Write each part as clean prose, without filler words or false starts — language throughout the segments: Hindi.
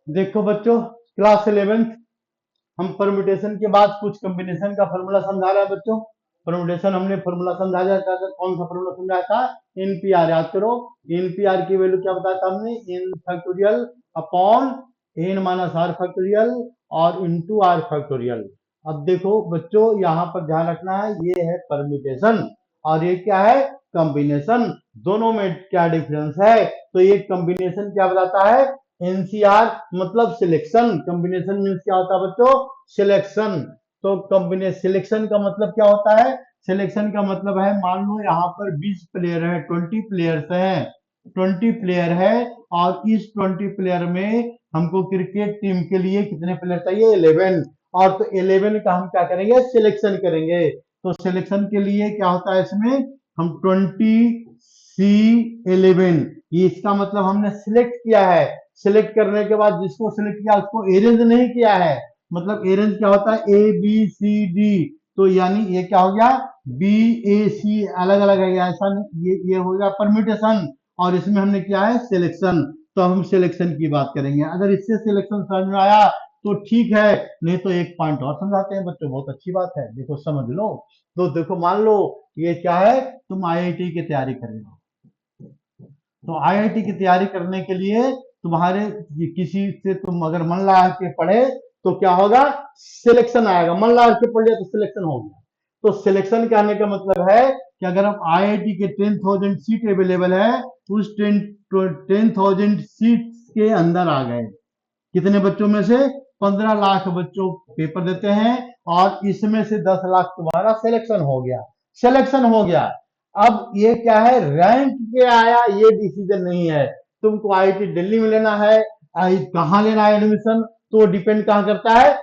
देखो बच्चों, क्लास 11th हम परम्यूटेशन के बाद कुछ कॉम्बिनेशन का फॉर्मूला समझा रहे हैं बच्चों। परम्यूटेशन हमने फॉर्मूला समझाया था, कौन सा फॉर्मूला समझाया था? एनपीआर, याद करो। एनपीआर की वैल्यू क्या बताया था हमने? N factorial upon n minus r factorial और इंटू आर फैक्टोरियल। अब देखो बच्चों, यहाँ पर ध्यान रखना है, ये है परम्यूटेशन और ये क्या है? कॉम्बिनेशन। दोनों में क्या डिफरेंस है? तो ये कॉम्बिनेशन क्या बताता है? एनसीआर मतलब सिलेक्शन। कॉम्बिनेशन मीन्स क्या होता है बच्चों? सिलेक्शन। तो कॉम्बिनेशन सिलेक्शन का मतलब क्या होता है? सिलेक्शन का मतलब है, मान लो यहाँ पर 20 प्लेयर है, 20 प्लेयर्स हैं, 20 प्लेयर है और इस 20 प्लेयर में हमको क्रिकेट टीम के लिए कितने प्लेयर चाहिए? 11। और तो 11 का हम क्या करेंगे? सिलेक्शन करेंगे। तो सिलेक्शन के लिए क्या होता है इसमें? हम 20C11, ये इसका मतलब हमने सिलेक्ट किया है। सिलेक्ट करने के बाद जिसको सिलेक्ट किया उसको अरेंज नहीं किया है। मतलब अरेंज क्या होता है? A B C D. तो यानी ये क्या हो गया? बी ए सी अलग अलग है, ऐसा नहीं, ये हो गया परम्यूटेशन। और इसमें हमने किया है सिलेक्शन। तो हम सिलेक्शन की बात करेंगे। अगर इससे सिलेक्शन समझ में आया तो ठीक है, नहीं तो एक पॉइंट और समझाते हैं बच्चों, बहुत अच्छी बात है, देखो समझ लो। तो देखो मान लो ये क्या है, तुम आईआईटी की तैयारी कर रहे हो। तो आईआईटी की तैयारी करने के लिए तुम्हारे किसी से तुम अगर मन लगा के पढ़े तो क्या होगा? सिलेक्शन आएगा। मन लगा के पढ़ लिया तो सिलेक्शन हो गया। तो सिलेक्शन कहने का मतलब है कि अगर हम आईआईटी के 10,000 सीट अवेलेबल है, उस 10,000 सीट के अंदर आ गए, कितने बच्चों में से? 15 लाख बच्चों पेपर देते हैं और इसमें से 10 लाख तुम्हारा सिलेक्शन हो गया। सिलेक्शन हो गया। अब ये क्या है? रैंक के आया ये डिसीजन नहीं है। तुमको आईआईटी दिल्ली में लेना है, कहाँ लेना है एडमिशन, तो डिपेंड कहाँ करता है?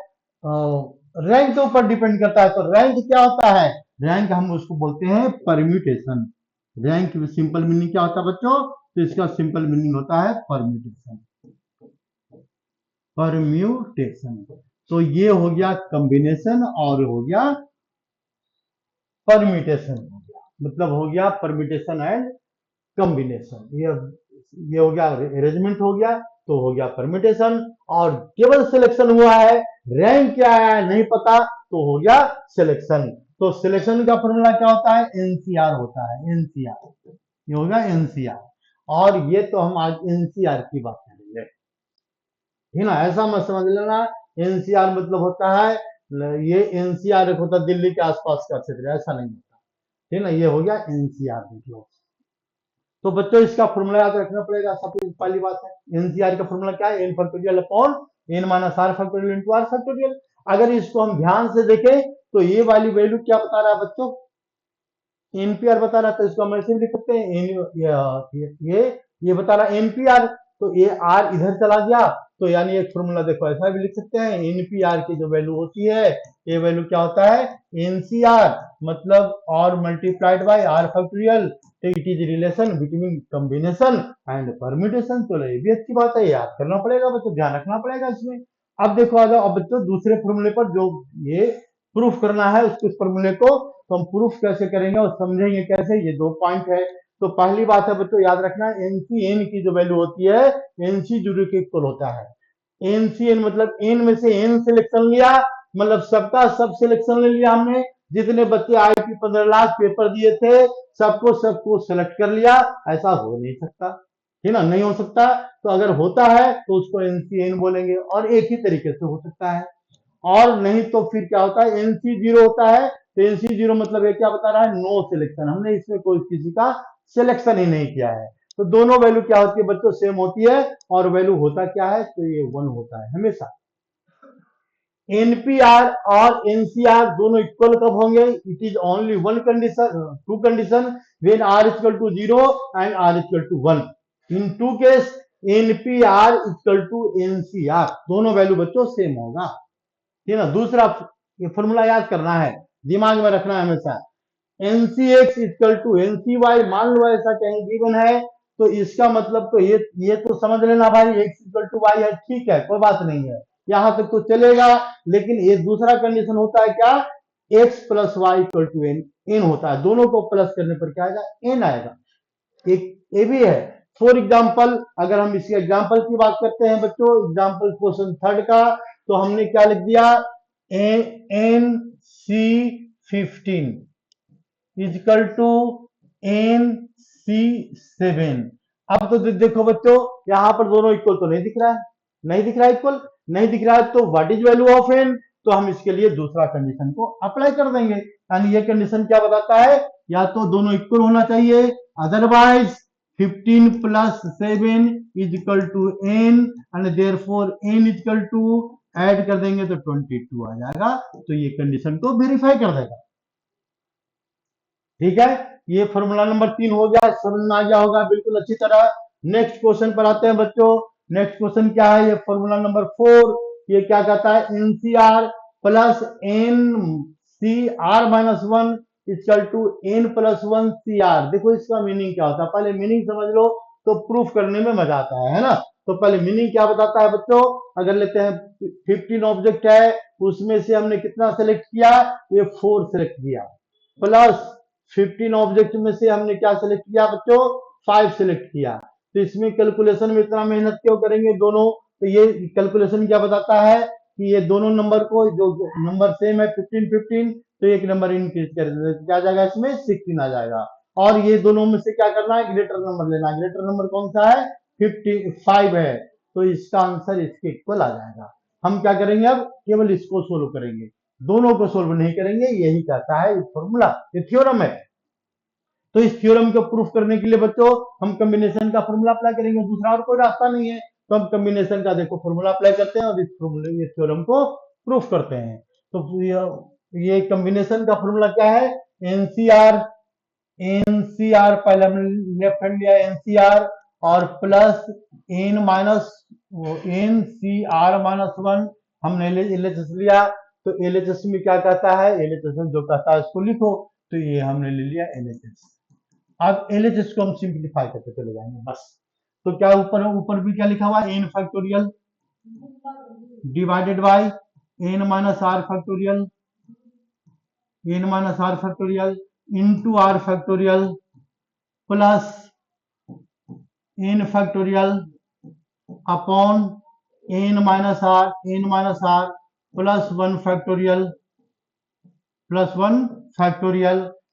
रैंक के ऊपर डिपेंड करता है। तो रैंक क्या होता है? रैंक हम उसको बोलते हैं परम्यूटेशन। रैंक सिंपल मीनिंग क्या होता है बच्चों? तो इसका सिंपल मीनिंग होता है परम्यूटेशन। परम्यूटेशन। तो ये हो गया कॉम्बिनेशन और हो गया परम्यूटेशन, हो गया मतलब हो गया परम्यूटेशन एंड कॉम्बिनेशन। ये हो गया अरेंजमेंट, हो गया तो हो गया परम्यूटेशन। और केवल सिलेक्शन हुआ है, रैंक क्या आया है नहीं पता, तो हो गया सिलेक्शन। तो सिलेक्शन का फॉर्मूला क्या होता है? एनसीआर होता है, एनसीआर। ये होगा एनसीआर। और ये तो हम आज एनसीआर की बात करेंगे, है ना? ऐसा मत समझ लेना एनसीआर मतलब होता है, ये एनसीआर एक होता है दिल्ली के आसपास का क्षेत्र, ऐसा नहीं होता, है ना? ये हो गया एनसीआर। देखो तो बच्चों इसका फॉर्मूला याद रखना पड़ेगा, सबसे पहली बात है एनसीआर का फॉर्मूला क्या है? N factorial upon n minus r factorial into r factorial. अगर इसको हम ध्यान से देखें तो ये वाली वैल्यू क्या बता रहा है बच्चों? एनपीआर बता रहा था, इसको हम ऐसे भी लिख सकते हैं, ये बता रहा है एनपीआर। तो ये आर इधर चला गया, तो यानी एक फॉर्मूला देखो ऐसा भी लिख सकते हैं, एनपीआर की जो वैल्यू होती है, ये वैल्यू क्या होता है? एनसीआर मतलब और multiplied by r factorial. It is relation between combination and permutation. तो ये भी अच्छी बात है, याद करना पड़ेगा बच्चों, ध्यान रखना पड़ेगा इसमें। अब देखो आ जाओ अब बच्चों दूसरे फॉर्मूले पर, जो ये प्रूफ करना है उसके फॉर्मूले को तो हम प्रूफ कैसे करेंगे और समझेंगे कैसे, ये दो पॉइंट है। तो पहली बात है बच्चों याद रखना, एनसी एन की जो वैल्यू होती है, एनसी जीरो के इक्वल होता है। एनसी एन मतलब एन में से एन सिलेक्शन लिया, मतलब सबका सब सिलेक्शन ले लिया हमने, जितने बच्चे आईआईटी 15 लाख पेपर दिए थे सबको सेलेक्ट कर लिया। ऐसा हो नहीं सकता, है ना? नहीं हो सकता। तो अगर होता है तो उसको एनसी एन बोलेंगे और एक ही तरीके से हो सकता है। और नहीं तो फिर क्या होता है? एनसी जीरो होता है। तो एनसी जीरो मतलब ये क्या बता रहा है? नो सिलेक्शन, हमने इसमें कोई किसी का सिलेक्शन ही नहीं किया है। तो दोनों वैल्यू क्या होती है बच्चों? सेम होती है। और वैल्यू होता क्या है? तो ये 1 होता है हमेशा। एनपीआर और एनसीआर दोनों इक्वल कब होंगे? It is only one condition, two condition, when r equal to 0 and r equal to 1। In two case nPr equal to nCr, दोनों वैल्यू बच्चों सेम होगा, है ना? दूसरा ये फॉर्मूला याद करना है, दिमाग में रखना है हमेशा। एनसीएक्स इक्वल टू एनसीवाई, मान लो ऐसा कहीं गिवन है, तो इसका मतलब तो ये तो समझ लेना भाई, एक्स इक्वल टू वाई है, ठीक है, कोई बात नहीं है, यहां तक तो चलेगा। लेकिन ये दूसरा कंडीशन होता है क्या? X plus y equal to n, n होता है, दोनों को प्लस करने पर क्या आएगा? एन आएगा। एक ये भी है फॉर एग्जाम्पल अगर हम इसके एग्जाम्पल की बात करते हैं बच्चों, एग्जाम्पल क्वेश्चन थर्ड का, तो हमने क्या लिख दिया, NC15 इजकल टू NC7। अब तो देखो बच्चों, यहां पर दोनों इक्वल तो नहीं दिख रहा है, नहीं दिख रहा है, इक्वल नहीं दिख रहा है, तो what is value of n, तो हम इसके लिए दूसरा कंडीशन को अप्लाई कर देंगे। यानी ये कंडीशन क्या बताता है, या तो दोनों इक्वल होना चाहिए, otherwise 15 plus 7 is equal to n, and therefore n is equal to, add कर देंगे तो 22 आ जाएगा, तो ये कंडीशन को वेरीफाई कर देगा। ठीक है, ये फॉर्मूला नंबर 3 हो गया, समझ में आ गया होगा बिल्कुल अच्छी तरह। नेक्स्ट क्वेश्चन पर आते हैं बच्चों। नेक्स्ट क्वेश्चन क्या है, ये फॉर्मूला नंबर 4, ये क्या कहता है, nCr plus n C r minus one equal to n plus one C r. देखो इसका मीनिंग क्या होता है, पहले मीनिंग समझ लो तो प्रूफ करने में मजा आता है ना। तो पहले मीनिंग क्या बताता है बच्चों, अगर लेते हैं 15 ऑब्जेक्ट है, उसमें से हमने कितना सेलेक्ट किया, ये 4 सेलेक्ट किया, प्लस 15 ऑब्जेक्ट में से हमने क्या सेलेक्ट किया बच्चों, 5 सेलेक्ट किया। तो इसमें कैलकुलेशन में इतना मेहनत क्यों करेंगे दोनों, तो ये कैलकुलेशन क्या बताता है कि ये दोनों नंबर को, जो नंबर सेम है 15 15, तो एक नंबर इंक्रीज कर देते, क्या आ जाएगा इसमें 16 आ जाएगा। और ये दोनों में से क्या करना है, ग्रेटर नंबर लेना है। ग्रेटर नंबर कौन सा है, 55 है, तो इसका आंसर इसके इक्वल आ जाएगा। हम क्या करेंगे, अब केवल इसको सोल्व करेंगे, दोनों को सोल्व नहीं करेंगे, यही कहता है फॉर्मूला, ये थ्योरम है। तो इस थ्योरम को प्रूफ करने के लिए बच्चों हम कॉम्बिनेशन का फॉर्मूला अप्लाई करेंगे, दूसरा और कोई रास्ता नहीं है। तो हम कॉम्बिनेशन का देखो फॉर्मूला अप्लाई करते हैं और इस फॉर्मूले, ये थ्योरम को प्रूफ करते हैं। तो ये कॉम्बिनेशन का फॉर्मूला क्या है, एनसीआर, एनसीआर पहले हमने लेफ्ट हैंड लिया एनसीआर, और plus n minus n C r minus one, हमने एलएचएस लिया। तो एलएचएस में क्या कहता है, एलएचएस में जो कहता है उसको लिखो, तो ये हमने ले लिया एलएचएस। अब एलएचएस को हम सिंप्लीफाई करते चले जाएंगे बस। तो क्या ऊपर ऊपर भी क्या लिखा हुआ है, n factorial divided by n minus r factorial, n minus r factorial into r factorial plus n factorial upon n minus r plus one factorial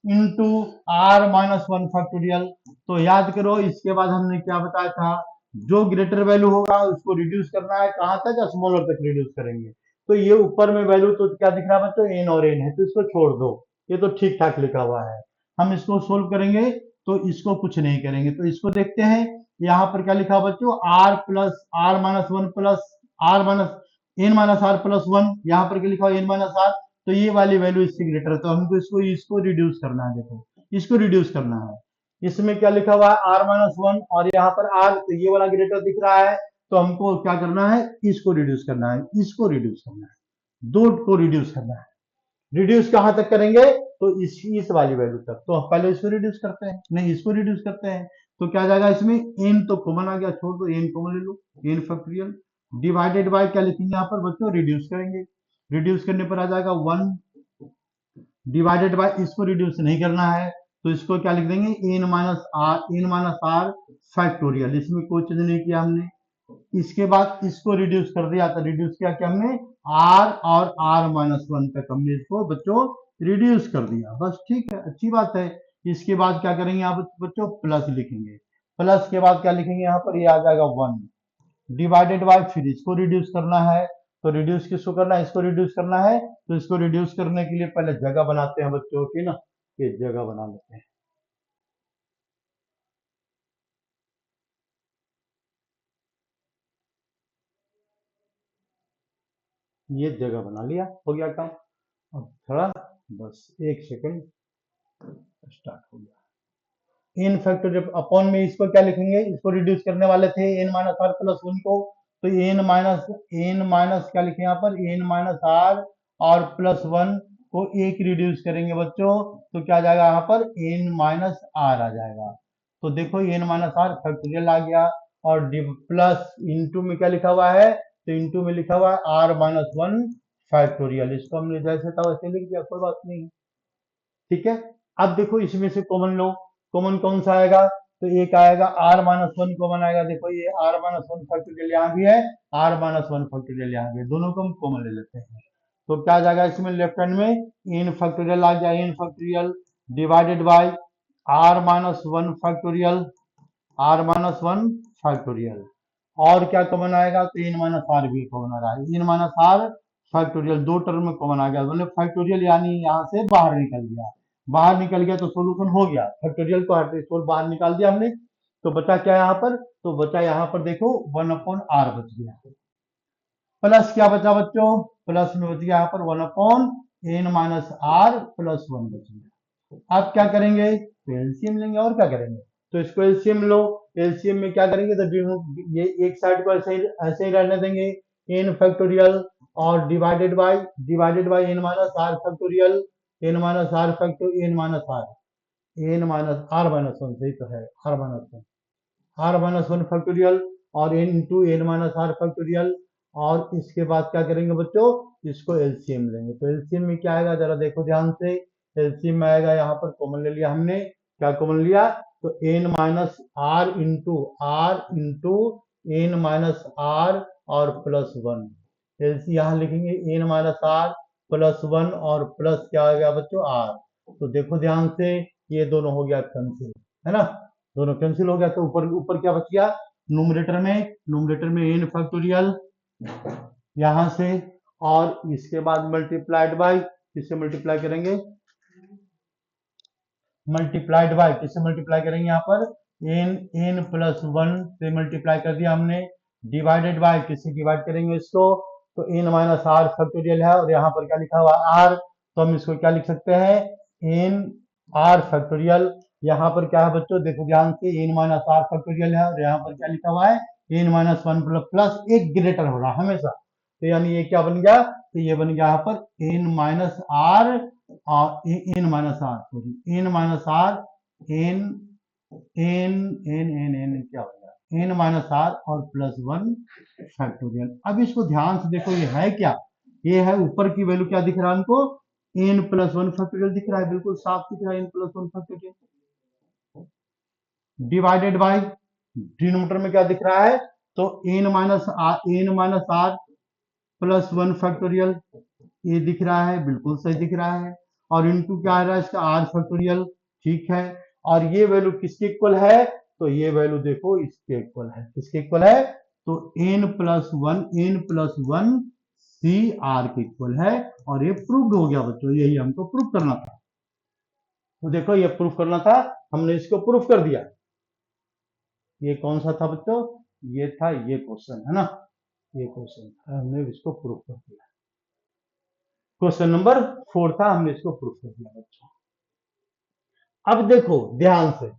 into r minus one factorial. तो याद करो, इसके बाद हमने क्या बताया था, जो ग्रेटर वैल्यू होगा उसको रिड्यूस करना है, कहां तक, स्मॉलर तक रिड्यूस करेंगे। तो ये ऊपर में वैल्यू तो क्या दिख रहा है बच्चों, एन और एन है, तो इसको छोड़ दो, ये तो ठीक ठाक लिखा हुआ है। हम इसको सोल्व करेंगे, तो इसको कुछ नहीं करेंगे, तो इसको देखते हैं। यहाँ पर क्या लिखा बच्चों, r plus r minus one plus r minus n minus r plus one, यहाँ पर क्या लिखा हुआ एन माइनस आर, तो ये वाली वैल्यू इससे ग्रेटर है, तो हमको इसको इसको रिड्यूस करना है। देखो इसको रिड्यूस करना है, इसमें क्या लिखा हुआ है आर माइनस वन, और यहाँ पर आर, तो ये वाला ग्रेटर दिख रहा है, तो हमको क्या करना है, इसको रिड्यूस करना है, इसको रिड्यूस करना है, दो को रिड्यूस करना है। रिड्यूस कहां तक करेंगे, तो इस वाली वैल्यू तक। तो पहले इसको रिड्यूस करते हैं, नहीं इसको रिड्यूस करते हैं, तो क्या जाएगा इसमें, एन तो कॉमन आ गया, छोड़ दो, एन कॉमन ले लो, एन फैक्टोरियल डिवाइडेड बाय क्या लिखेंगे यहाँ पर बच्चों, रिड्यूस करेंगे, रिड्यूस करने पर आ जाएगा वन डिवाइडेड बाय, इसको रिड्यूस नहीं करना है, तो इसको क्या लिख देंगे, एन माइनस आर फैक्टोरियल, इसमें कोई चीज नहीं किया हमने। इसके बाद इसको रिड्यूस कर दिया, तो रिड्यूस किया क्या हमने, आर और आर माइनस वन तक हमने इसको बच्चों रिड्यूस कर दिया, बस ठीक है, अच्छी बात है। इसके बाद क्या करेंगे आप बच्चों, प्लस लिखेंगे, प्लस के बाद क्या लिखेंगे यहाँ पर, ये आ जाएगा वन डिवाइडेड बाय, फिर इसको रिड्यूस करना है, तो रिड्यूस किसको करना है, इसको रिड्यूस करना है, तो इसको रिड्यूस करने के लिए पहले जगह बनाते हैं बच्चों की ना, ये जगह बना लेते हैं, ये जगह बना लिया, हो गया काम। अब थोड़ा बस एक सेकंड, स्टार्ट हो गया। इन फैक्टोरियल अपॉन में इसको क्या लिखेंगे, इसको रिड्यूस करने वाले थे n minus r plus one को, तो एन माइनस क्या लिखे यहाँ पर, एन माइनस आर और प्लस वन को एक रिड्यूस करेंगे बच्चों, तो क्या जाएगा यहाँ पर, एन माइनस आर आ जाएगा। तो देखो एन माइनस आर फैक्टोरियल आ गया, और प्लस इंटू में क्या लिखा हुआ है, तो इंटू में लिखा हुआ है आर माइनस वन फैक्टोरियल, इसको हमने जैसे था वैसे लिख दिया, कोई बात नहीं, ठीक है। अब देखो इसमें से कॉमन लो, कॉमन कौन सा आएगा, तो एक आएगा आर माइनस वन कॉमन आएगा। देखो ये आर माइनस वन फैक्टोरियल यहाँ भी है, आर माइनस वन फैक्टोरियल यहाँ भी है, दोनों को हम कॉमन ले लेते हैं। तो क्या आ जाएगा इसमें लेफ्ट हैंड में इन फैक्टोरियल आ गया, n factorial divided by r minus one factorial, r minus one factorial. और क्या कॉमन आएगा, तो इन माइनस आर भी कॉमन आ रहा है, इन माइनस आर फैक्टोरियल दो टर्म में कॉमन आ गया, मतलब फैक्टोरियल यानी यहाँ से बाहर निकल गया, बाहर निकल गया तो सोल्यूशन हो गया, फैक्टोरियल को हर बाहर निकाल दिया हमने। तो बचा क्या यहाँ पर, तो बचा यहाँ पर देखो वन अपॉन आर बच गया, प्लस क्या बचा बच्चों, प्लस में बच गया यहाँ पर one upon n minus r plus one बच गया। अब क्या करेंगे, तो एलसीएम लेंगे और क्या करेंगे, तो इसको एलसीएम लो, एलसीएम में क्या करेंगे, तो ये एक साइड को ऐसे ही रहने देंगे एन फैक्टोरियल और divided by n minus r factorial, n minus r factorial, n minus r minus one, सही तो है आर माइनस वन फैक्टोरियल और n into n minus r factorial. और इसके बाद क्या करेंगे बच्चों, इसको एलसीएम लेंगे, तो एलसीएम में क्या आएगा जरा देखो ध्यान से, एलसीएम में आएगा यहाँ पर कॉमन ले लिया हमने, क्या कॉमन लिया, तो n minus r into n minus r और प्लस वन, एलसी यहाँ लिखेंगे n minus r plus one और प्लस क्या आ गया बच्चों आर। तो देखो ध्यान से ये दोनों हो गया कैंसिल, है ना, दोनों कैंसिल हो गया, तो ऊपर ऊपर क्या बच गया, न्यूमरेटर में एन फैक्टोरियल यहां से, और इसके बाद मल्टीप्लाइड बाय, किससे मल्टीप्लाई करेंगे, मल्टीप्लाइड बाय, किससे मल्टीप्लाई करेंगे यहाँ पर एन प्लस वन से मल्टीप्लाई कर दिया हमने, डिवाइडेड बाय, किससे डिवाइड करेंगे इसको, तो एन माइनस आर फैक्टोरियल है और यहाँ पर क्या लिखा हुआ है आर, तो हम इसको क्या लिख सकते हैं एन आर फैक्टोरियल। यहाँ पर क्या है बच्चों देखो ध्यान से, एन माइनस आर फैक्टोरियल है और यहाँ पर क्या लिखा हुआ है एन माइनस वन प्लस एक ग्रेटर हो रहा है हमेशा, तो यानी ये क्या बन गया, तो ये बन गया यहाँ पर एन माइनस आर और n minus r, sorry n minus r n n n n n क्या हो गया एन माइनस आर और प्लस वन फैक्टोरियल। अब इसको ध्यान से देखो ये है क्या, ये है ऊपर की वैल्यू क्या दिख रहा है हमको, एन प्लस वन फैक्टोरियल दिख रहा है, बिल्कुल साफ दिख रहा है n plus one factorial, divided by denominator में क्या दिख रहा है, तो n minus r plus one factorial, ये दिख रहा है बिल्कुल सही दिख रहा है, और इनटू क्या आ रहा है इसका आर फैक्टोरियल, ठीक है, और ये वैल्यू किसके इक्वल है, तो ये वैल्यू देखो इसके इक्वल है, किसके इक्वल है, तो n plus one C r के इक्वल है, और ये प्रूव्ड हो गया बच्चों, यही हमको प्रूव करना था, तो देखो ये प्रूफ करना था, हमने इसको प्रूफ कर दिया। ये कौन सा था बच्चों, ये था ये क्वेश्चन है ना, ये क्वेश्चन था, हमने इसको प्रूफ कर दिया, क्वेश्चन नंबर 4 था, हमने इसको प्रूफ कर दिया बच्चों। अब देखो ध्यान से,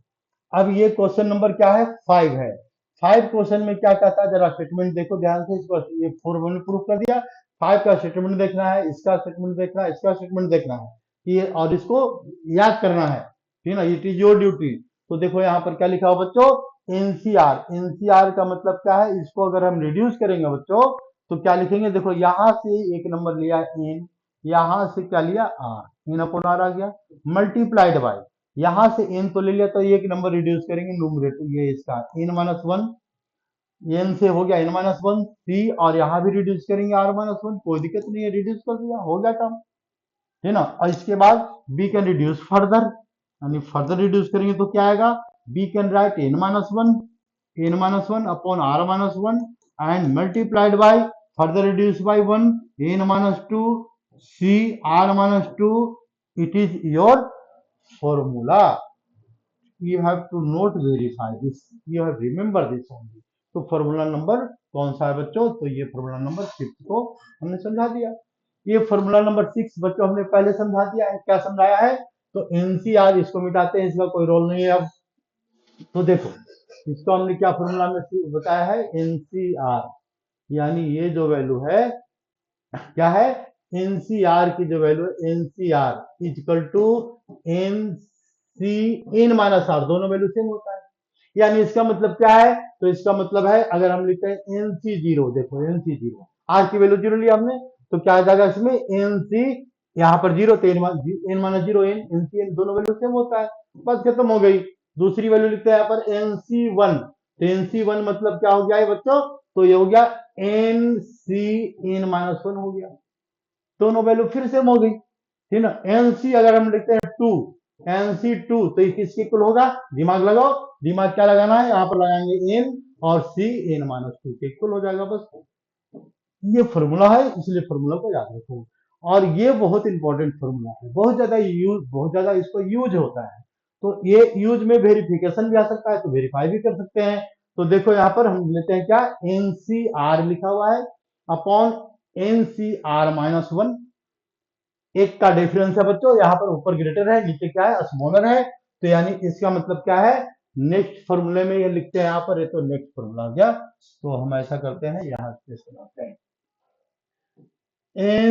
अब ये क्वेश्चन नंबर क्या है 5 है, 5 क्वेश्चन में क्या कहता है जरा स्टेटमेंट देखो ध्यान से, इसको ये 4 मैंने प्रूफ कर दिया, 5 का स्टेटमेंट देखना है, इसका स्टेटमेंट देखना है, इसका स्टेटमेंट देखना है, ये और इसको याद करना है, ठीक है ना, इट इज योर ड्यूटी। तो देखो यहाँ पर क्या लिखा हो बच्चों, एनसीआर, एनसीआर का मतलब क्या है, इसको अगर हम रिड्यूस करेंगे बच्चों तो क्या लिखेंगे, देखो यहां से एक नंबर लिया एन, यहां से क्या लिया आर, एन अपॉन आर आ गया, मल्टीप्लाइड बाय, यहां से एन तो ले लिया, तो एक नंबर रिड्यूस करेंगे न्यूमरेटर, ये इसका एन माइनस वन, एन से हो गया एन माइनस वन सी, और यहाँ भी रिड्यूस करेंगे आर माइनस वन, कोई दिक्कत नहीं है, रिड्यूस कर दिया हो गया काम, है ना, और इसके बाद बी कैन रिड्यूस फर्दर, यानी फर्दर रिड्यूस करेंगे तो क्या आएगा, we can write n minus one upon r minus one and multiplied by further reduce by one n minus two C r minus two, it is your formula, you have to not verify this, you have remember this only। तो फॉर्मूला नंबर कौन सा है बच्चों, तो ये फॉर्मूला नंबर 6 को हमने समझा दिया। ये फॉर्मूला नंबर 6 बच्चों हमने पहले समझा दिया है, क्या समझाया है, तो एनसीआर इसको मिटाते हैं, इसका कोई रोल नहीं है अब, तो देखो इसको हमने क्या फॉर्मूला में बताया है, एनसीआर, यानी ये जो वैल्यू है क्या है, एनसीआर की जो वैल्यू है, nCr equal to n C n minus r, दोनों वैल्यू सेम होता है, यानी इसका मतलब क्या है, तो इसका मतलब है अगर हम लिखते हैं एन सी जीरो, देखो एन सी जीरो, आर की वैल्यू जीरो लिया हमने, तो क्या आ जाएगा इसमें एन सी, यहाँ पर जीरो तो n minus zero n C n दोनों वैल्यू सेम होता है, बात खत्म हो गई। दूसरी वैल्यू लिखते हैं यहाँ पर NC1, तो NC1 मतलब क्या हो गया है बच्चों, तो ये हो गया NCn-1 हो गया, दोनों वैल्यू फिर सेम हो गई, ठीक ना। NC अगर हम लिखते हैं 2, NC2 तो ये किसके इक्वल होगा, दिमाग लगाओ, दिमाग क्या लगाना है, यहाँ पर लगाएंगे n और Cn-2 के इक्वल हो जाएगा बस। ये फॉर्मूला है, इसलिए फॉर्मूला को याद रखो, और ये बहुत इंपॉर्टेंट फॉर्मूला है, बहुत ज्यादा इसको यूज होता है, तो ये यूज में वेरिफिकेशन भी आ सकता है, तो वेरीफाई भी कर सकते हैं। तो देखो यहाँ पर हम लेते हैं क्या, NCr लिखा हुआ है अपॉन NCr-1, एक का डिफरेंस है बच्चों, यहाँ पर ऊपर ग्रेटर है, नीचे क्या है, स्मॉलर है, तो यानी इसका मतलब क्या है, नेक्स्ट फॉर्मूले में ये लिखते हैं यहाँ पर, ये तो नेक्स्ट फॉर्मूला आ गया, तो हम ऐसा करते हैं यहाँ से बनाते हैं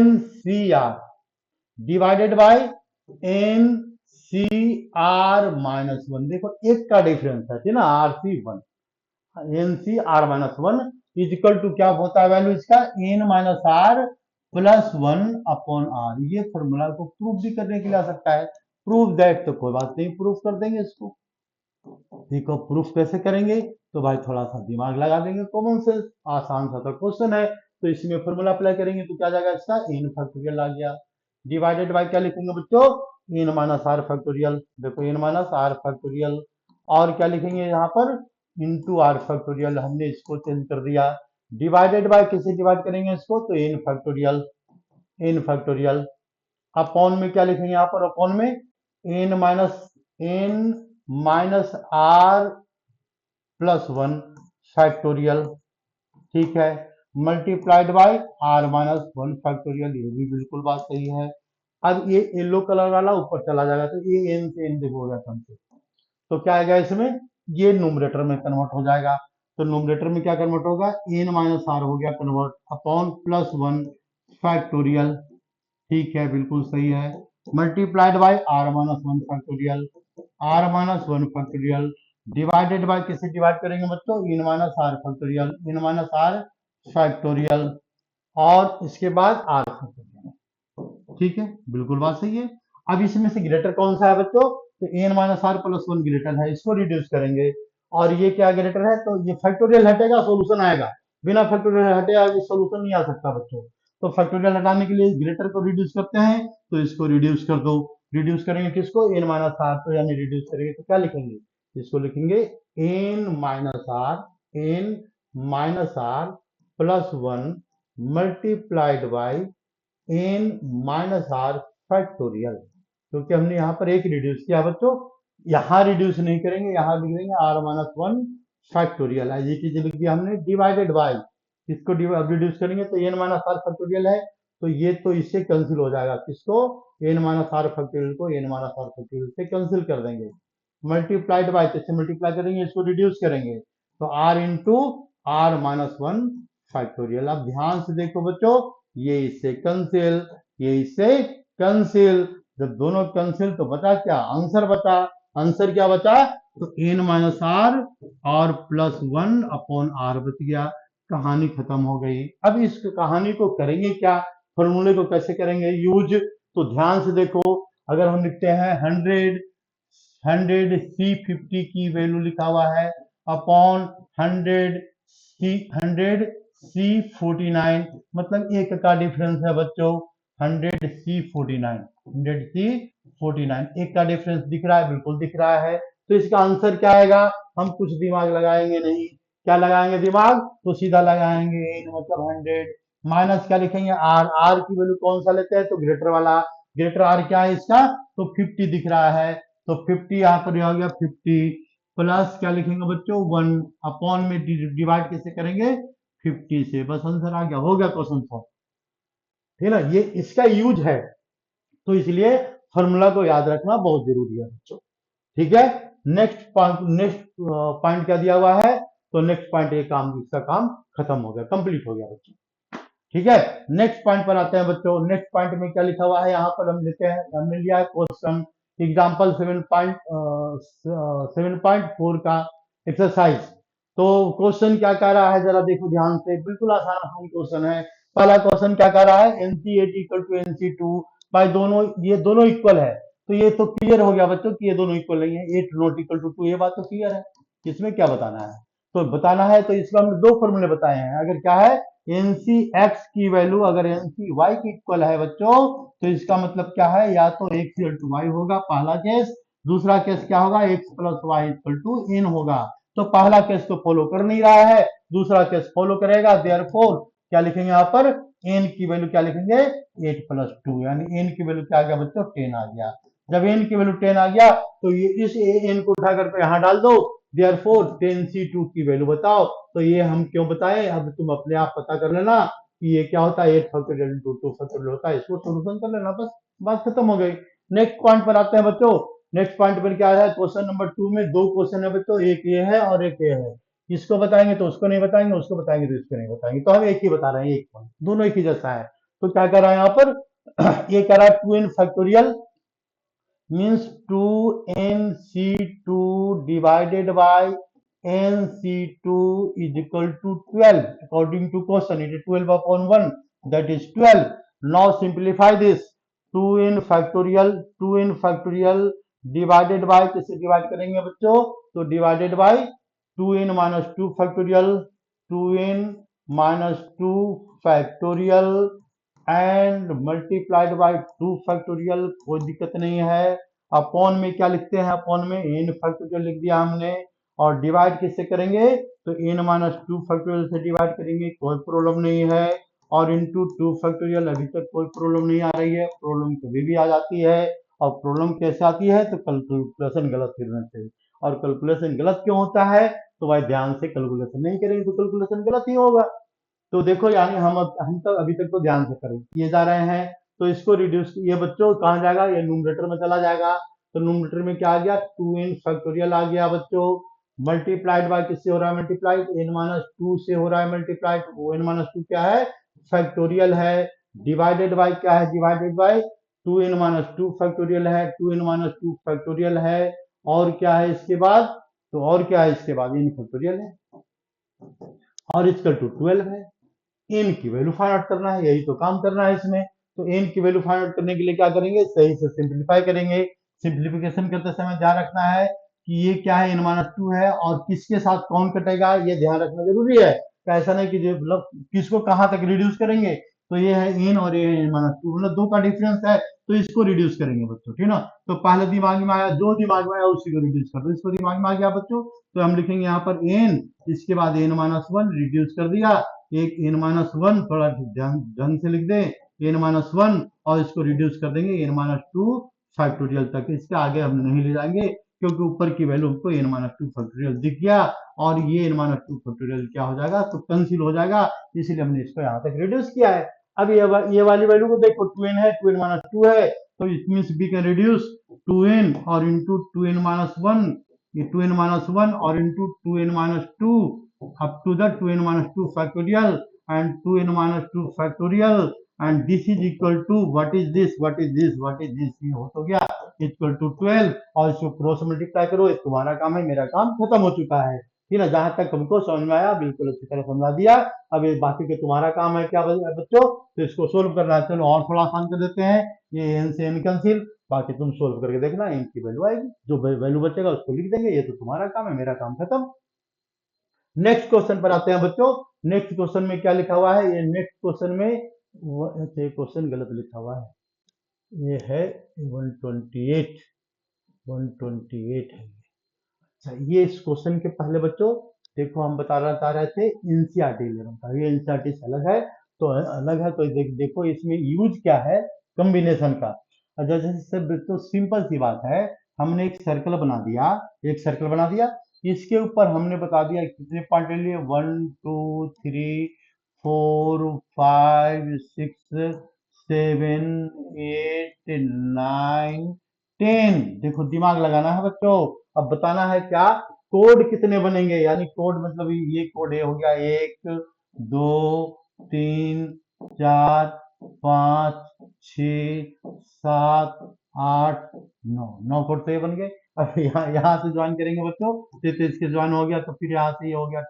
NCr डिवाइडेड बाय NCr-1, देखो एक का डिफरेंस है, ठीक ना, RC1, NCr-1 is equal to क्या होता है वैल्यू इसका, n-r+1 अपॉन r, ये फॉर्मूला को प्रूव भी करने के लिए आ सकता है, प्रूव दैट, तो कोई बात नहीं, प्रूफ कर देंगे इसको, देखो प्रूफ कैसे करेंगे, तो भाई थोड़ा सा दिमाग लगा देंगे, कॉमन सेंस, आसान सा तो क्वेश्चन है, तो इसमें फॉर्मूला अप्लाई करेंगे तो क्या जाएगा इसका, n फैक्टोरियल आ गया, डिवाइडेड बाय क्या लिखेंगे बच्चों, n-r फैक्टोरियल, देखो n-r फैक्टोरियल, और क्या लिखेंगे यहाँ पर, इंटू r फैक्टोरियल, हमने इसको चेंज कर दिया, डिवाइडेड बाय किसे डिवाइड करेंगे इसको, तो n फैक्टोरियल, अपॉन में क्या लिखेंगे यहाँ पर, अपॉन में n-r+1 फैक्टोरियल, ठीक है, मल्टीप्लाइड बाय r-1 फैक्टोरियल, ये भी बिल्कुल बात सही है। अब ये येलो कलर वाला ऊपर चला जाएगा, तो ये n से n देखो हो गया कम से, तो क्या आएगा इसमें, ये न्यूमरेटर में कन्वर्ट हो जाएगा, तो न्यूमरेटर में क्या कन्वर्ट होगा, n-r हो गया कन्वर्ट, अपॉन +1 फैक्टोरियल, ठीक है, बिल्कुल सही है, multiplied by r-1 factorial, r-1 factorial, divided bye किसे डिवाइड करेंगे बच्चों, n-r फैक्टोरियल, n-r फैक्टोरियल, और इसके बाद r फैक्टोरियल, ठीक है, बिल्कुल बात सही है। अब इसमें से ग्रेटर कौन सा है बच्चों, तो n-r+1 ग्रेटर है, इसको रिड्यूस करेंगे, और ये क्या ग्रेटर है, तो ये फैक्टोरियल हटेगा, सॉल्यूशन आएगा, बिना फैक्टोरियल हटे सॉल्यूशन नहीं आ सकता बच्चों, तो फैक्टोरियल हटाने के लिए ग्रेटर को रिड्यूस करते हैं, तो इसको रिड्यूस कर दो, रिड्यूस करेंगे किसको, n-r, तो यानी रिड्यूस करेंगे तो क्या लिखेंगे, इसको लिखेंगे n-r+1 multiplied by n-r factorial, क्योंकि हमने यहाँ पर एक रिड्यूस किया बच्चों, यहाँ रिड्यूस नहीं करेंगे, यहाँ लिख देंगे r-1 फैक्टोरियल, ये चीज लिख दिया हमने, डिवाइडेड बाय, इसको रिड्यूस करेंगे तो n-r फैक्टोरियल है, तो ये तो इससे कैंसिल हो जाएगा, किसको, n-r फैक्टोरियल को n-r फैक्टोरियल से कैंसिल कर देंगे, मल्टीप्लाइड बाय, तो मल्टीप्लाई करेंगे, इसको रिड्यूस करेंगे, तो r इंटू r-1 फैक्टोरियल। अब ध्यान से देखो बच्चों, ये इससे कैंसिल, ये इससे कैंसिल, जब दोनों कैंसिल तो बचा क्या, आंसर बचा, आंसर क्या बचा, तो n-r और +1 अपॉन r बच गया, कहानी खत्म हो गई। अब इस कहानी को करेंगे क्या, फॉर्मूले को कैसे करेंगे यूज, तो ध्यान से देखो, अगर हम लिखते हैं 100 C50 की वैल्यू लिखा हुआ है अपॉन 100 C49, मतलब एक का डिफरेंस है बच्चों, 100 C49, एक का डिफरेंस दिख रहा है, बिल्कुल दिख रहा है, तो इसका आंसर क्या आएगा, हम कुछ दिमाग लगाएंगे नहीं, क्या लगाएंगे दिमाग, तो सीधा लगाएंगे n मतलब 100, माइनस क्या लिखेंगे r की वैल्यू कौन सा लेते हैं, तो ग्रेटर वाला, ग्रेटर r क्या है इसका, तो 50 दिख रहा है, तो 50 यहाँ पर हो गया 50, प्लस क्या लिखेंगे बच्चों 1 अपॉन में डिवाइड कैसे करेंगे 50 से, बस आंसर आ गया, हो गया क्वेश्चन सॉल्व, ठीक है ना, ये इसका यूज है, तो इसलिए फॉर्मूला को याद रखना बहुत जरूरी है बच्चों, ठीक है। नेक्स्ट पॉइंट क्या दिया हुआ है, तो नेक्स्ट पॉइंट ये काम, इसका काम खत्म हो गया, कंप्लीट हो गया बच्चों, ठीक है। नेक्स्ट पॉइंट पर आते हैं बच्चों, नेक्स्ट पॉइंट में क्या लिखा हुआ है, यहाँ पर हम लेते हैं, हमने लिया है क्वेश्चन एग्जाम्पल 7.4 का एक्सरसाइज, तो क्वेश्चन क्या कह रहा है, जरा देखो ध्यान से, बिल्कुल आसान आसान क्वेश्चन है। पहला क्वेश्चन क्या कह रहा है, NC8 इक्वल टू NC2 भाई, दोनों ये दोनों इक्वल है, तो ये तो क्लियर हो गया बच्चों कि ये दोनों इक्वल नहीं है, 8 नॉट इक्वल टू 2, ये बात तो क्लियर है। इसमें क्या बताना है? तो बताना है तो इसमें हमने दो फॉर्मूले बताए हैं। अगर क्या है, एनसी एक्स की वैल्यू अगर एनसी वाई की इक्वल है बच्चों, तो इसका मतलब क्या है, या तो एक्स इक्वल टू वाई होगा पहला केस, दूसरा केस क्या होगा, x plus y equal to n होगा। तो पहला केस तो फॉलो कर नहीं रहा है, दूसरा केस फॉलो करेगा, देयरफॉर क्या लिखेंगे यहाँ पर, एन की वैल्यू क्या लिखेंगे, 8+2, यानी एन की वैल्यू क्या आ गया बच्चों, 10 आ गया। जब एन की वैल्यू 10 आ गया तो ये इस एन को उठा करके यहाँ डाल दो, देयरफॉर 10c2 की वैल्यू बताओ। तो ये हम क्यों बताएं, अब तुम अपने आप पता कर लेना कि ये क्या होता है, 8 फैक्टोरियल इंटू 2 फैक्टोरियल होता है, इसको सोल्यूशन कर लेना, बस बात खत्म हो गई। नेक्स्ट पॉइंट पर आते हैं बच्चों। नेक्स्ट पॉइंट पर क्या है, क्वेश्चन नंबर 2 में दो क्वेश्चन है बच्चों, एक ये है और एक ये है। इसको बताएंगे तो उसको नहीं बताएंगे, उसको बताएंगे तो इसको नहीं बताएंगे, तो हम एक ही बता रहे हैं, एक पॉइंट, दोनों एक ही जैसा है। तो क्या कर रहा है यहाँ पर ये कह रहा है 2n factorial means 2nc2 divided by nc2 is equal to 12. According to question, it is 12 upon 1, that is 12. Now simplify this, 2n factorial divided by, किससे डिवाइड करेंगे बच्चों, तो divided by 2n minus 2 factorial, 2n minus 2 factorial and multiplied bye 2 factorial, कोई दिक्कत नहीं है। अपॉन में क्या लिखते हैं, अपॉन में n फैक्टोरियल लिख दिया हमने, और डिवाइड किससे करेंगे, तो n माइनस 2 फैक्टोरियल से डिवाइड करेंगे, कोई प्रॉब्लम नहीं है। और इंटू 2 फैक्टोरियल, अभी तक कोई प्रॉब्लम नहीं आ रही है, प्रॉब्लम कभी भी आ जाती है। और प्रॉब्लम कैसे आती है, तो कैलकुलेशन गलत करने से। और कैलकुलेशन गलत क्यों होता है, तो भाई ध्यान से कैलकुलेशन नहीं करेंगे तो कैलकुलेशन गलत ही होगा। तो देखो यानी हम तो अभी तक तो ध्यान से करें किए जा रहे हैं। तो इसको रिड्यूस, ये बच्चों कहाँ जाएगा, ये न्यूमरेटर में चला जाएगा। तो न्यूमरेटर में क्या आ गया, 2n फैक्टोरियल आ गया बच्चों, मल्टीप्लाइड बाय किससे हो रहा है, मल्टीप्लाइड n माइनस 2 से हो रहा है मल्टीप्लाइड, वो n माइनस 2 क्या है, फैक्टोरियल है, डिवाइडेड बाय क्या है, divided by 2n minus 2 factorial है, 2n माइनस 2 फैक्टोरियल है, और क्या है इसके बाद, तो और क्या है इसके बाद, n फैक्टोरियल है, और इसका 12 है। एन की वैल्यू फाइंड आउट करना है, यही तो काम करना है इसमें। तो एन की वैल्यू फाइंड आउट करने के लिए क्या करेंगे, सही से सिंप्लीफाई करेंगे। सिंप्लीफिकेशन करते समय ध्यान रखना है कि ये क्या है, n-2 है, और किसके साथ कौन कटेगा ये ध्यान रखना जरूरी है। तो ऐसा नहीं कि मतलब किसको कहाँ तक रिड्यूस करेंगे, तो ये है n और ये है n-2, मतलब दो का डिफरेंस है, तो इसको रिड्यूस करेंगे बच्चों, ठीक ना। तो पहले दिमाग में आया, जो दिमाग में आया उसी को रिड्यूस कर दो, इसको दिमाग में आ गया बच्चों। तो हम लिखेंगे यहाँ पर n, इसके बाद n-1 रिड्यूस कर दिया, एक n-1 थोड़ा ध्यान ढंग से लिख दे, n-1, और इसको रिड्यूस कर देंगे n-2 फैक्टोरियल तक, इसके आगे हम नहीं ले जाएंगे क्योंकि ऊपर की वैल्यू हमको n-2 फैक्टोरियल दिख गया, और ये n-2 फैक्टोरियल क्या हो जाएगा, तो कैंसिल हो जाएगा, इसीलिए हमने इसको यहाँ तक रिड्यूस किया है। अब ये वाली वैल्यू को देखो, 2n है, 2n-2 है, तो it means we can reduce 2n और इंटू 2n-1, ये 2n-1 और into 2n-2 up to the 2n-2 factorial and 2n-2 factorial, and this is equal to what is this, what is this, what is this, ये हो तो गया इक्वल टू 12, और इसको क्रॉस मल्टीप्लाई करो, तुम्हारा काम है, मेरा काम खत्म हो चुका है, ठीक है। जहां तक हमको समझ में आया बिल्कुल अच्छी तरह समझा दिया। अब ये बाकी के तुम्हारा काम है क्या बच्चों, तो इसको सोल्व करना है। चलो और थोड़ा आसान कर देते हैं, ये एन से एन कैंसिल, बाकी तुम सोल्व करके देखना, एन की वैल्यू आएगी, जो वैल्यू बचेगा उसको लिख देंगे, ये तो तुम्हारा काम है, मेरा काम खत्म। नेक्स्ट क्वेश्चन पर आते हैं बच्चों। नेक्स्ट क्वेश्चन में क्या लिखा हुआ है, ये नेक्स्ट क्वेश्चन में क्वेश्चन गलत लिखा हुआ है, ये है 128, 128 है। अच्छा, ये इस क्वेश्चन के पहले बच्चों देखो हम बता रहे थे एनसीईआरटी 11 का, ये एनसीईआरटी से अलग है, तो अलग है, तो देखो इसमें यूज क्या है, कॉम्बिनेशन का। जैसे तो सिंपल सी बात है, हमने एक सर्कल बना दिया, एक सर्कल बना दिया, इसके ऊपर हमने बता दिया कितने पॉइंट ले लिए, 1 2 3 4 5 6 7 8 9 10, देखो दिमाग लगाना है बच्चों। अब बताना है क्या, कोड कितने बनेंगे, यानी कोड मतलब ये कोड ये हो गया 1 2 3 4 5 6 7 8 9 कोड तो ये बन गए। अब यहाँ से ज्वाइन करेंगे बच्चों, तो इसके ज्वाइन हो गया, तो फिर यहाँ से ये हो गया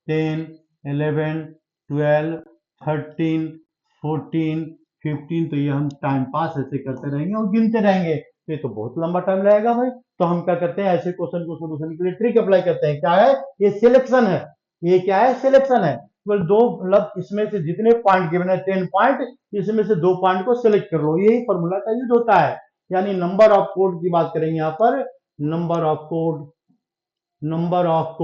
10 11 12 13 14 15, तो ये हम टाइम पास ऐसे करते रहेंगे और गिनते रहेंगे। तो ये तो बहुत लंबा टाइम लगेगा भाई। तो हम क्या करते हैं, ऐसे क्वेश्चन को सोल्यूशन के लिए ट्रिक अप्लाई करते हैं। क्या है ये, सिलेक्शन है। ये क्या है, सिलेक्शन है। केवल दो, मतलब इसमें से जितने पॉइंट गिवन है 10 पॉइंट, इसमें से 2 पॉइंट को सिलेक्ट कर लो, यही फॉर्मूला का यूज होता है। यानी नंबर ऑफ कोड की बात करेंगे यहाँ पर, number of code, number of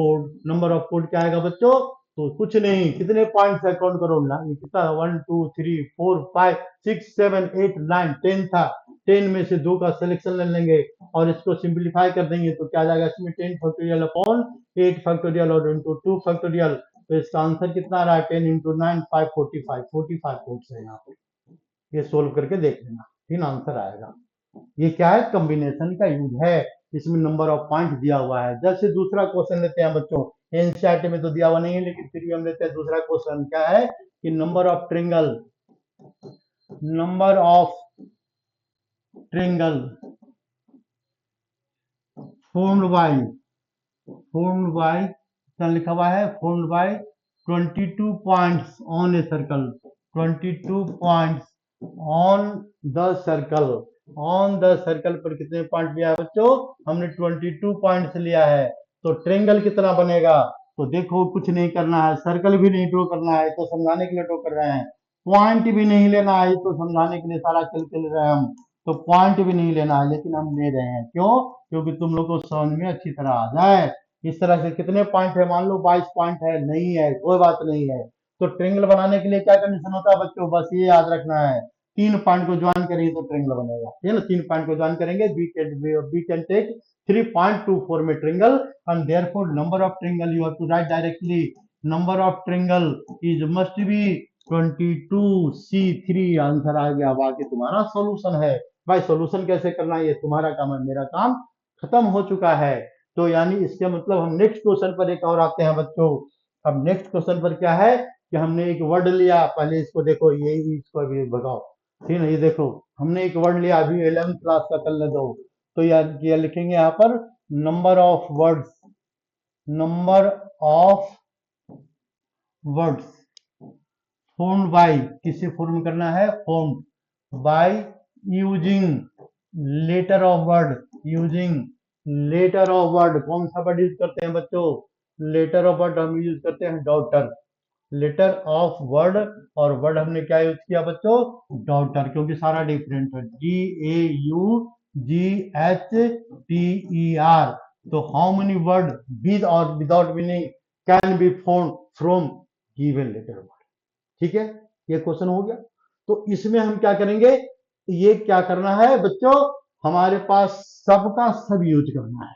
code क्या आएगा बच्चों, तो कुछ नहीं, कितने पॉइंट्स है काउंट करो ना, ये कितना, 1 2 3 4 5 6 7 8 9 10 था। 10 में से 2 का सिलेक्शन ले लेंगे और इसको सिंप्लीफाई कर देंगे, तो क्या जाएगा इसमें, 10 फैक्टोरियल अपॉन 8 फैक्टोरियल और इंटू 2 फैक्टोरियल। तो इसका आंसर कितना रहा, 10 इंटू 9 545, 45 कोड्स है यहाँ पे। ये सोल्व करके देख लेना, फिर आंसर आएगा। ये क्या है, कॉम्बिनेशन का यूज है। इसमें नंबर ऑफ पॉइंट दिया हुआ है। जैसे दूसरा क्वेश्चन लेते हैं बच्चों, एनसीईआरटी में तो दिया हुआ नहीं है, लेकिन फिर भी हम लेते हैं दूसरा क्वेश्चन। क्या है कि number of triangle formed by क्या लिखा हुआ है, formed by 22 points on a circle, 22 points on the circle, on the circle पर कितने पॉइंट लिया है बच्चों, हमने 22 पॉइंट्स लिया है। तो ट्रेंगल कितना बनेगा, तो देखो कुछ नहीं करना है, सर्कल भी नहीं ड्रॉ करना है, तो समझाने के लिए ड्रॉ कर रहे हैं। पॉइंट भी नहीं लेना है, तो समझाने के लिए सारा खेल खेल रहे हैं हम। तो पॉइंट भी नहीं लेना है, लेकिन हम ले रहे हैं, क्यों, क्योंकि तुम लोग को समझ में अच्छी तरह आ जाए। इस तरह से कितने पॉइंट है, मान लो 22 पॉइंट है, नहीं है कोई बात नहीं है। तो ट्रेंगल बनाने के लिए क्या कंडीशन होता है बच्चों, बस ये याद रखना है, 3 पॉइंट को ज्वाइन करेंगे तो ट्रेंगल बनेगा, ठीक है ना। 3 पॉइंट को ज्वाइन करेंगे, we can take 3 point to form a triangle, and therefore number of triangle you have to write directly, number of triangle is must be 22C3। Answer आ गया, बाकी तुम्हारा सॉल्यूशन है। भाई सॉल्यूशन कैसे करना है ये तुम्हारा काम है, मेरा काम खत्म हो चुका है। तो यानी इसके मतलब हम नेक्स्ट क्वेश्चन पर एक और आते हैं बच्चों। अब नेक्स्ट क्वेश्चन पर क्या है कि हमने एक वर्ड लिया, पहले इसको देखो, ये इसको अभी भगाओ, ठीक है। ये देखो हमने एक वर्ड लिया, अभी 11th क्लास का कर ले दो। तो यार ये लिखेंगे यहाँ पर, number of words, number of words formed by, किसे फॉर्म करना है, formed by using letter of word, using letter of word. कौन सा वर्ड यूज करते हैं बच्चों, लेटर ऑफ वर्ड हम यूज करते हैं डॉटर, लेटर ऑफ वर्ड। और वर्ड हमने क्या यूज किया बच्चों, डॉटर, क्योंकि सारा डिफरेंट है, DAUGHTER। तो हाउ मेनी वर्ड विद और without meaning can be found from given letter word, ठीक है। ये क्वेश्चन हो गया। तो इसमें हम क्या करेंगे, ये क्या करना है बच्चों, हमारे पास सबका सब यूज करना है,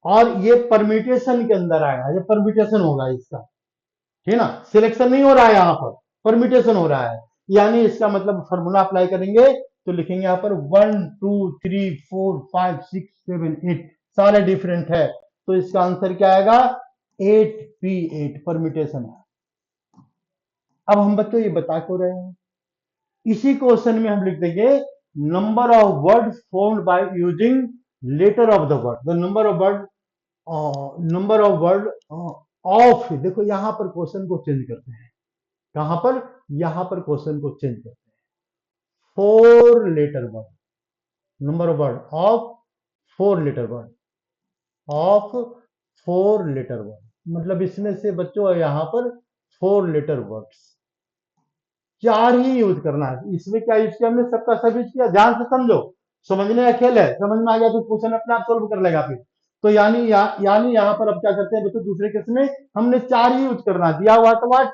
और ये परम्यूटेशन के अंदर आएगा, ये परम्यूटेशन होगा इसका, ठीक है ना। सिलेक्शन नहीं हो रहा है यहाँ पर, परम्यूटेशन हो रहा है। यानी इसका मतलब फॉर्मूला अप्लाई करेंगे तो लिखेंगे यहाँ पर 1 2 3 4 5 6 7 8 सारे डिफरेंट है। तो इसका आंसर क्या आएगा, 8P8 परम्यूटेशन है। अब हम बच्चों ये बता क्यों रहे हैं, इसी क्वेश्चन में हम लिख देंगे number of word formed by using letter of the word, the number of word of. देखो यहां पर क्वेश्चन को चेंज करते हैं, कहां पर, यहां पर क्वेश्चन को चेंज करते हैं, 4 letter word, number of word of 4 letter word, of 4 letter word, मतलब इसमें से बच्चों यहां पर 4 लेटर वर्ड्स 4 ही यूज करना है। इसमें क्या यूज किया हमने, सबका सब यूज किया, ध्यान से समझो, समझने का खेल है, समझ में आ गया तो क्वेश्चन अपने आप सोल्व कर लेगा फिर। तो यानी यहाँ पर अब क्या करते हैं बच्चों, दूसरे केस में हमने 4 ही यूज करना है, दिया हुआ तो वाट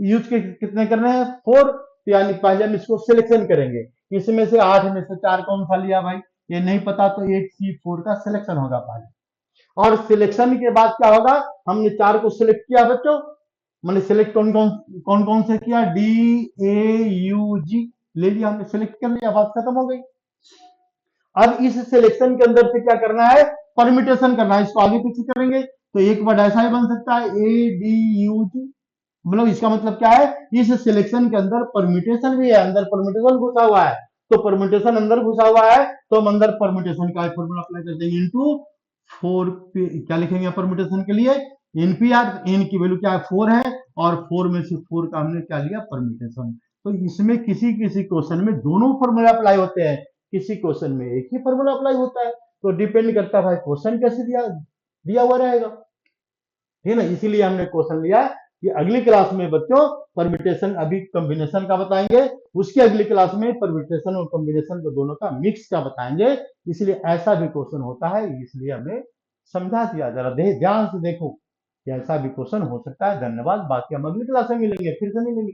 यूज के कितने करने हैं, 4। तो यानी पहले हम इसको सिलेक्शन करेंगे, इसमें से 8 में से 4 कौन सा लिया भाई, ये नहीं पता, तो 8C4 का सिलेक्शन होगा पहले। और सिलेक्शन के बाद क्या होगा, हमने 4 को सिलेक्ट किया बच्चों, मैंने सिलेक्ट कौन कौन से किया, DAUG ले लिया हमने, सिलेक्ट कर लिया, बात खत्म हो गई। अब इस सिलेक्शन के अंदर से क्या करना है, परम्यूटेशन करना है, इसको आगे पीछे करेंगे तो एक वर्ड ऐसा ही बन सकता है ADUG, मतलब इसका मतलब क्या है, इस सिलेक्शन के अंदर परम्यूटेशन भी है, अंदर परम्यूटेशन घुसा हुआ है। तो परम्यूटेशन अंदर घुसा हुआ है, तो हम अंदर परम्यूटेशन का फॉर्मूला अप्लाई कर देंगे, इनटू 4, क्या लिखेंगे परम्यूटेशन के लिए, NPR, N की वैल्यू क्या है 4 है, और 4 में से 4 का हमने क्या लिया परम्यूटेशन। तो इसमें किसी किसी क्वेश्चन में दोनों फॉर्मूला अप्लाई होते हैं, किसी क्वेश्चन में एक ही फॉर्मूला अप्लाई होता है। तो डिपेंड करता है भाई क्वेश्चन कैसे दिया दिया हुआ रहेगा, ठीक है ना। इसीलिए हमने क्वेश्चन लिया कि अगली क्लास में बच्चों परम्यूटेशन, अभी कॉम्बिनेशन का बताएंगे, उसकी अगली क्लास में परम्यूटेशन और कॉम्बिनेशन को दोनों का मिक्स का बताएंगे। इसलिए ऐसा भी क्वेश्चन होता है, इसलिए हमने समझा दिया। जरा ध्यान से देखो कि ऐसा भी क्वेश्चन हो सकता है। धन्यवाद, बाकी हम अगली क्लास में मिलेंगे, फिर से मिलेंगे।